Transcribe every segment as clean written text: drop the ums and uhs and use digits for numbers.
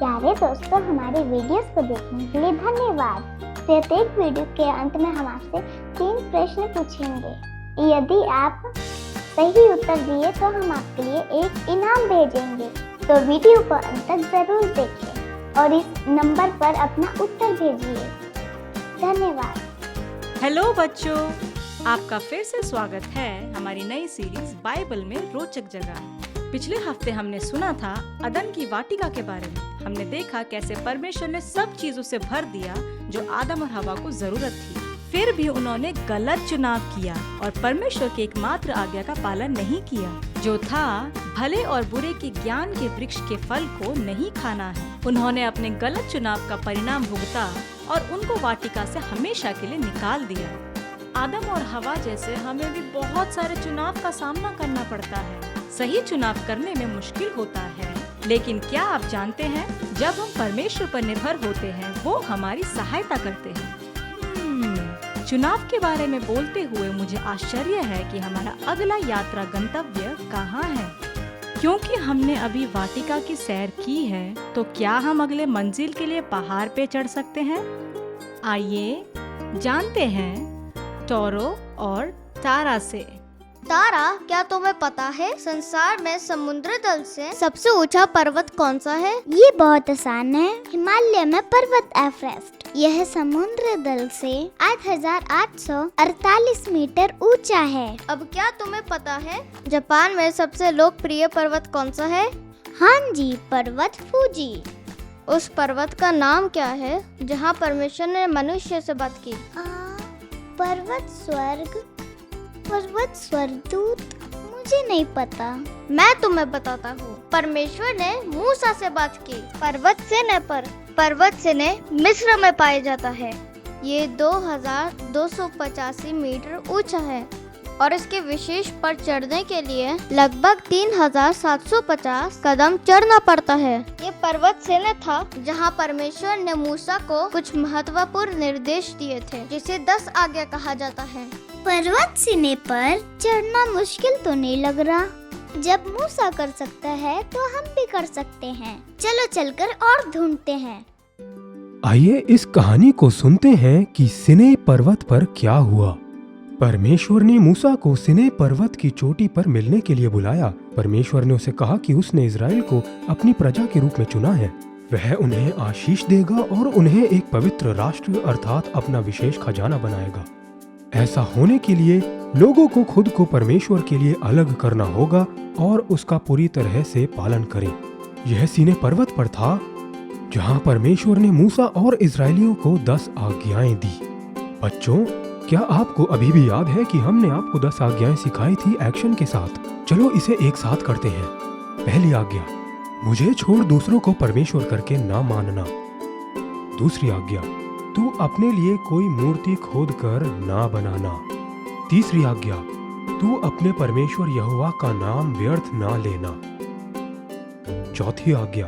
प्यारे दोस्तों, हमारे वीडियोस को देखने के लिए धन्यवाद। प्रत्येक वीडियो के अंत में हम आपसे 3 प्रश्न पूछेंगे। यदि आप सही उत्तर दिए तो हम आपके लिए एक इनाम भेजेंगे। तो वीडियो को अंत तक जरूर देखें और इस नंबर पर अपना उत्तर भेजिए। धन्यवाद। हेलो बच्चों, आपका फिर से स्वागत है हमारी नई सीरीज बाइबल में रोचक जगह। पिछले हफ्ते हमने सुना था अदन की वाटिका के बारे में। हमने देखा कैसे परमेश्वर ने सब चीजों से भर दिया जो आदम और हवा को जरूरत थी। फिर भी उन्होंने गलत चुनाव किया और परमेश्वर की एकमात्र आज्ञा का पालन नहीं किया, जो था भले और बुरे के ज्ञान के वृक्ष के फल को नहीं खाना है। उन्होंने अपने गलत चुनाव का परिणाम भुगता और उनको वाटिका से हमेशा के लिए निकाल दिया। आदम और हवा जैसे हमें भी बहुत सारे चुनाव का सामना करना पड़ता है। सही चुनाव करने में मुश्किल होता है, लेकिन क्या आप जानते हैं, जब हम परमेश्वर पर निर्भर होते हैं वो हमारी सहायता करते हैं। चुनाव के बारे में बोलते हुए मुझे आश्चर्य है कि हमारा अगला यात्रा गंतव्य कहाँ है। क्योंकि हमने अभी वाटिका की सैर की है, तो क्या हम अगले मंजिल के लिए पहाड़ पे चढ़ सकते हैं? आइए जानते हैं टोरो और तारा से। तारा, क्या तुम्हें पता है संसार में समुद्र तल से सबसे ऊंचा पर्वत कौन सा है? ये बहुत आसान है, हिमालय में पर्वत एवरेस्ट। यह समुद्र तल से 8,848 मीटर ऊंचा है। अब क्या तुम्हें पता है जापान में सबसे लोकप्रिय पर्वत कौन सा है? हाँ जी, पर्वत फूजी। उस पर्वत का नाम क्या है जहाँ परमेश्वर ने मनुष्य से बात की? पर्वत स्वर्गदूत, मुझे नहीं पता। मैं तुम्हें बताता हूँ। परमेश्वर ने मूसा से बात की। पर्वत से ने मिस्र में पाया जाता है। ये 2,285 मीटर ऊंचा है और इसके विशेष पर चढ़ने के लिए लगभग 3,750 कदम चढ़ना पड़ता है। ये पर्वत सेने था जहाँ परमेश्वर ने मूसा को कुछ महत्वपूर्ण निर्देश दिए थे, जिसे 10 आज्ञा कहा जाता है। पर्वत सीने पर चढ़ना मुश्किल तो नहीं लग रहा। जब मूसा कर सकता है तो हम भी कर सकते हैं। चलो चलकर और ढूंढते हैं। आइए इस कहानी को सुनते हैं कि सिनै पर्वत पर क्या हुआ। परमेश्वर ने मूसा को सिनै पर्वत की चोटी पर मिलने के लिए बुलाया। परमेश्वर ने उसे कहा कि उसने इज़राइल को अपनी प्रजा के रूप में चुना है। वह उन्हें आशीष देगा और उन्हें एक पवित्र राष्ट्र अर्थात अपना विशेष खजाना बनाएगा। ऐसा होने के लिए लोगों को खुद को परमेश्वर के लिए अलग करना होगा और उसका पूरी तरह से पालन करें। यह सिनै पर्वत पर था जहां परमेश्वर ने मूसा और इज़राइलियों को 10 आज्ञाएं दी। बच्चों, क्या आपको अभी भी याद है कि हमने आपको 10 आज्ञाएं सिखाई थी एक्शन के साथ? चलो इसे एक साथ करते हैं। पहली आज्ञा, मुझे छोड़ दूसरों को परमेश्वर करके ना मानना। दूसरी आज्ञा, तू अपने लिए कोई मूर्ति खोद कर ना बनाना। तीसरी आज्ञा, तू अपने परमेश्वर यहोवा का नाम व्यर्थ ना लेना। चौथी आज्ञा,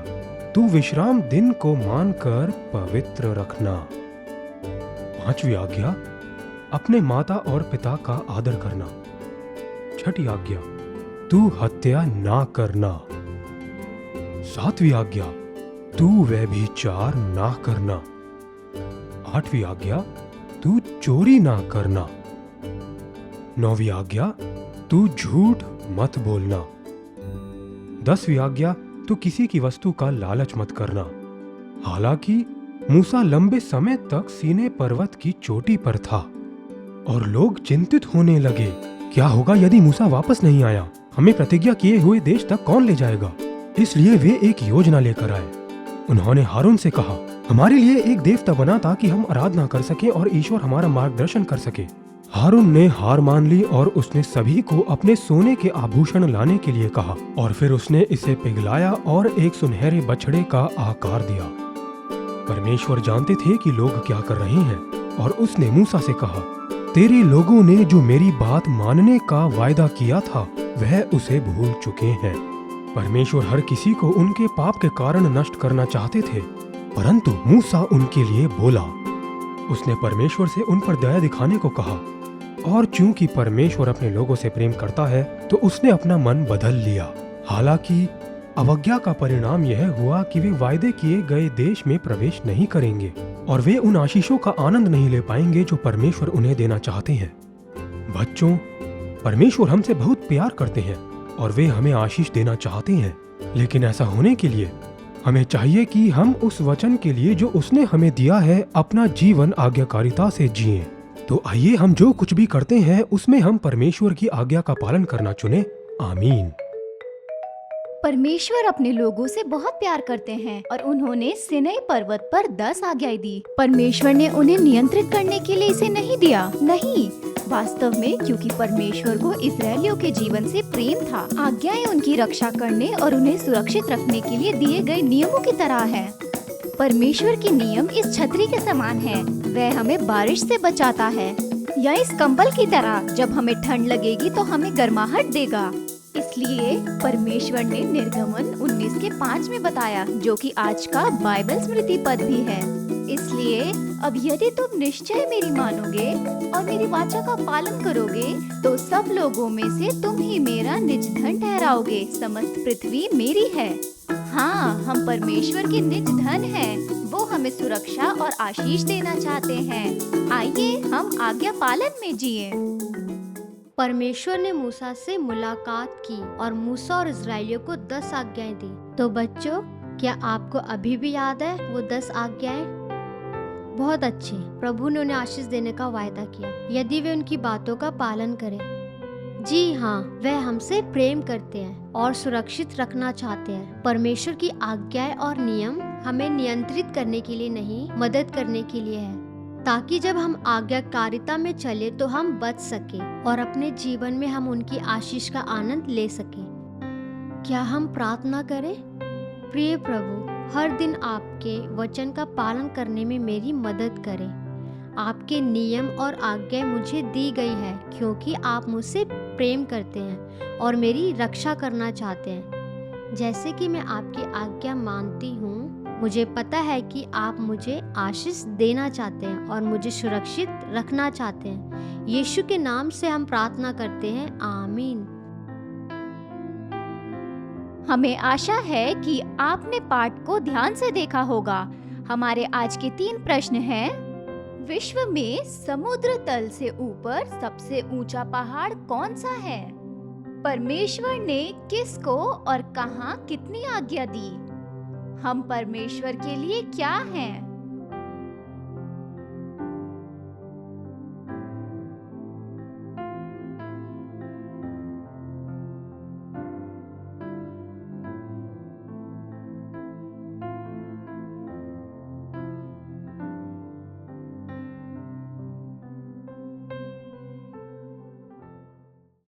तू विश्राम दिन को मानकर पवित्र रखना। पांचवी आज्ञा, अपने माता और पिता का आदर करना। छठी आज्ञा, तू हत्या ना करना। सातवीं आज्ञा, तू व्यभिचार ना करना। आठवीं आज्ञा, तू चोरी ना करना। नौवीं आज्ञा, तू झूठ मत बोलना। 10वीं आज्ञा, तू किसी की वस्तु का लालच मत करना। हालांकि मूसा लंबे समय तक सिनै पर्वत की चोटी पर था और लोग चिंतित होने लगे, क्या होगा यदि मूसा वापस नहीं आया? हमें प्रतिज्ञा किए हुए देश तक कौन ले जाएगा? इसलिए वे एक योजना लेकर आए। उन्होंने हारून से कहा, हमारे लिए एक देवता बना ताकि हम आराधना कर सके और ईश्वर हमारा मार्गदर्शन कर सके। हारून ने हार मान ली और उसने सभी को अपने सोने के आभूषण लाने के लिए कहा और फिर उसने इसे पिघलाया और एक सुनहरे बछड़े का आकार दिया। परमेश्वर जानते थे कि लोग क्या कर रहे हैं और उसने मूसा से कहा, तेरे लोगों ने जो मेरी बात मानने का वायदा किया था वह उसे भूल चुके हैं। परमेश्वर हर किसी को उनके पाप के कारण नष्ट करना चाहते थे, परंतु मूसा उनके लिए बोला। उसने परमेश्वर से उन पर दया दिखाने को कहा और चूंकि परमेश्वर अपने लोगों से प्रेम करता है तो उसने अपना मन बदल लिया। हालांकि अवज्ञा का परिणाम यह हुआ कि वे वायदे किए गए देश में प्रवेश नहीं करेंगे और वे उन आशीषों का आनंद नहीं ले पाएंगे जो परमेश्वर उन्हें देना चाहते हैं। बच्चों, परमेश्वर हमसे बहुत प्यार करते हैं और वे हमें आशीष देना चाहते हैं, लेकिन ऐसा होने के लिए हमें चाहिए कि हम उस वचन के लिए जो उसने हमें दिया है अपना जीवन आज्ञाकारिता से जिएं। तो आइए हम जो कुछ भी करते हैं उसमें हम परमेश्वर की आज्ञा का पालन करना चुने। आमीन। परमेश्वर अपने लोगों से बहुत प्यार करते हैं और उन्होंने सिनै पर्वत पर 10 आज्ञाएं दी। परमेश्वर ने उन्हें नियंत्रित करने के लिए इसे नहीं दिया, नहीं, वास्तव में क्योंकि परमेश्वर को इस्राएलियों के जीवन से प्रेम था। आज्ञाएं उनकी रक्षा करने और उन्हें सुरक्षित रखने के लिए दिए गए नियमों की तरह है। परमेश्वर के नियम इस छतरी के समान है। वह हमें बारिश से बचाता है, या इस कंबल की तरह जब हमें ठंड लगेगी तो हमें गर्माहट देगा। इसलिए परमेश्वर ने निर्गमन 19:5 में बताया, जो कि आज का बाइबल स्मृति पद भी है। इसलिए अब यदि तुम निश्चय मेरी मानोगे और मेरी वाचा का पालन करोगे तो सब लोगों में से तुम ही मेरा निज धन ठहराओगे। समस्त पृथ्वी मेरी है। हाँ, हम परमेश्वर के निज धन हैं। वो हमें सुरक्षा और आशीष देना चाहते हैं। आइए हम आज्ञा पालन में जिए। परमेश्वर ने मूसा से मुलाकात की और मूसा और इस्राएलियों को 10 आज्ञाएं दी। तो बच्चों, क्या आपको अभी भी याद है वो 10 आज्ञाएं? बहुत अच्छे। प्रभु ने उन्हें आशीष देने का वायदा किया यदि वे उनकी बातों का पालन करें। जी हाँ, वह हमसे प्रेम करते हैं और सुरक्षित रखना चाहते हैं। परमेश्वर की आज्ञाएं और नियम हमें नियंत्रित करने के लिए नहीं, मदद करने के लिए है, ताकि जब हम आज्ञाकारिता में चले तो हम बच सके और अपने जीवन में हम उनकी आशीष का आनंद ले सके। क्या हम प्रार्थना करें? प्रिय प्रभु, हर दिन आपके वचन का पालन करने में मेरी मदद करें। आपके नियम और आज्ञाएं मुझे दी गई है क्योंकि आप मुझसे प्रेम करते हैं और मेरी रक्षा करना चाहते हैं। जैसे कि मैं आपकी आज्ञा मानती हूँ, मुझे पता है कि आप मुझे आशीष देना चाहते हैं और मुझे सुरक्षित रखना चाहते हैं। यीशु के नाम से हम प्रार्थना करते हैं, आमीन। हमें आशा है कि आपने पाठ को ध्यान से देखा होगा। हमारे आज के 3 प्रश्न हैं। विश्व में समुद्र तल से ऊपर सबसे ऊंचा पहाड़ कौन सा है? परमेश्वर ने किसको और कहां कितनी आज्ञा दी? हम परमेश्वर के लिए क्या हैं?